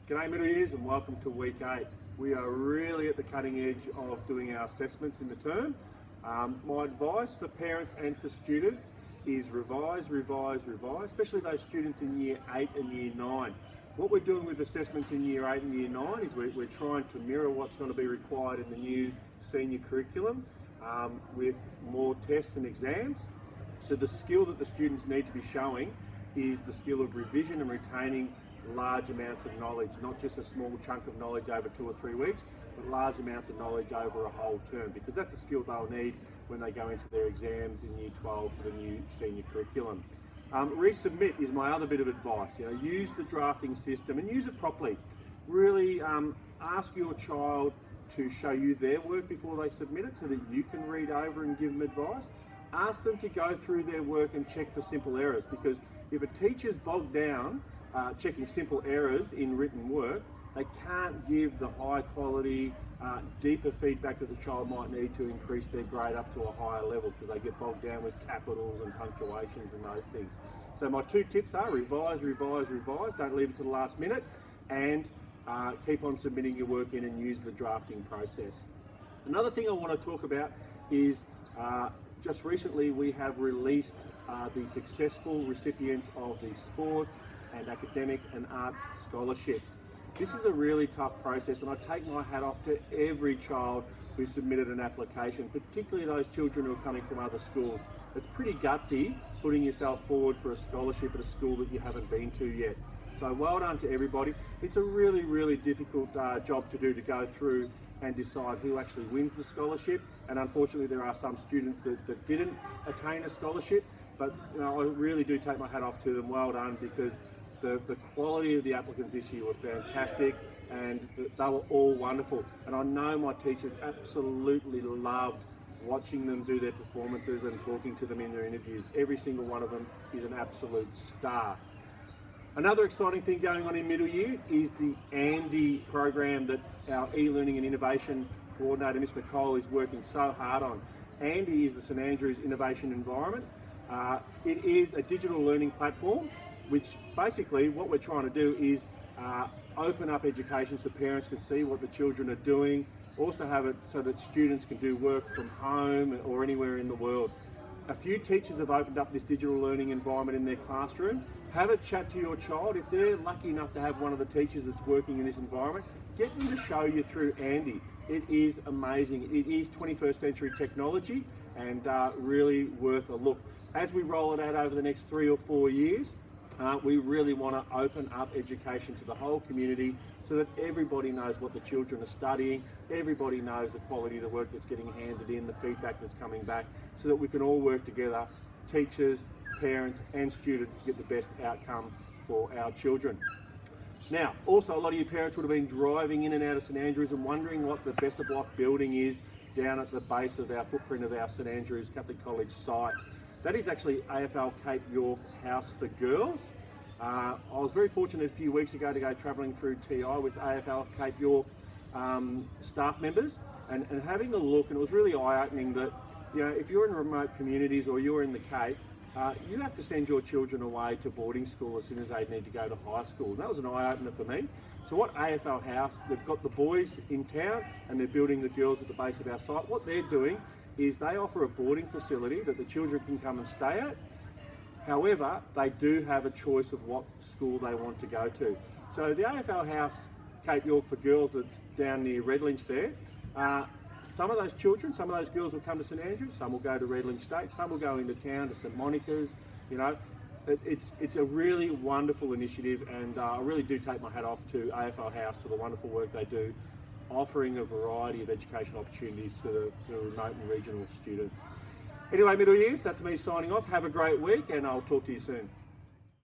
G'day middle years and welcome to week 8. We are really at the cutting edge of doing our assessments in the term. My advice for parents and for students is revise, especially those students in year 8 and year 9. What we're doing with assessments in year 8 and year 9 is we're trying to mirror what's going to be required in the new senior curriculum with more tests and exams. So the skill that the students need to be showing is the skill of revision and retaining large amounts of knowledge, not just a small chunk of knowledge over 2 or 3 weeks, but large amounts of knowledge over a whole term, because that's a skill they'll need when they go into their exams in year 12 for the new senior curriculum. Resubmit is my other bit of advice. Use the drafting system and use it properly. Really ask your child to show you their work before they submit it so that you can read over and give them advice. Ask them to go through their work and check for simple errors, because if a teacher's bogged down checking simple errors in written work, they can't give the high quality, deeper feedback that the child might need to increase their grade up to a higher level, because they get bogged down with capitals and punctuations and those things. So my 2 tips are revise, don't leave it to the last minute, and keep on submitting your work in and use the drafting process. Another thing I want to talk about is just recently we have released the successful recipients of the sports and academic and arts scholarships. This is a really tough process, and I take my hat off to every child who submitted an application, particularly those children who are coming from other schools. It's pretty gutsy putting yourself forward for a scholarship at a school that you haven't been to yet. So well done to everybody. It's a really difficult job to do, to go through and decide who actually wins the scholarship, and unfortunately there are some students that didn't attain a scholarship, but I really do take my hat off to them. Well done, because the quality of the applicants this year were fantastic, and they were all wonderful. And I know my teachers absolutely loved watching them do their performances and talking to them in their interviews. Every single one of them is an absolute star. Another exciting thing going on in middle years is the Andy program that our e-learning and innovation coordinator, Miss McCall, is working so hard on. Andy is the St Andrews Innovation Environment. It is a digital learning platform, which basically what we're trying to do is open up education so parents can see what the children are doing, also have it so that students can do work from home or anywhere in the world. A few teachers have opened up this digital learning environment in their classroom. Have a chat to your child. If they're lucky enough to have one of the teachers that's working in this environment, get them to show you through Andy. It is amazing. It is 21st century technology, and really worth a look. As we roll it out over the next 3 or 4 years, we really want to open up education to the whole community so that everybody knows what the children are studying, everybody knows the quality of the work that's getting handed in, the feedback that's coming back, so that we can all work together, teachers, parents and students, to get the best outcome for our children. Now, also a lot of you parents would have been driving in and out of St Andrews and wondering what the Besser Block building is down at the base of our footprint of our St Andrews Catholic College site. That is actually AFL Cape York House for Girls. I was very fortunate a few weeks ago to go travelling through TI with AFL Cape York staff members and having a look, and it was really eye-opening that if you're in remote communities or you're in the Cape, you have to send your children away to boarding school as soon as they need to go to high school. And that was an eye-opener for me. So what AFL House, they've got the boys in town and they're building the girls at the base of our site. What they're doing is they offer a boarding facility that the children can come and stay at. However, they do have a choice of what school they want to go to. So the AFL House Cape York for Girls that's down near Redlinch there, some of those children, some of those girls will come to St Andrews, some will go to Redlinch State, some will go into town to St Monica's. It's a really wonderful initiative, and I really do take my hat off to AFL House for the wonderful work they do, offering a variety of educational opportunities to the remote and regional students. Anyway, middle years, that's me signing off. Have a great week, and I'll talk to you soon.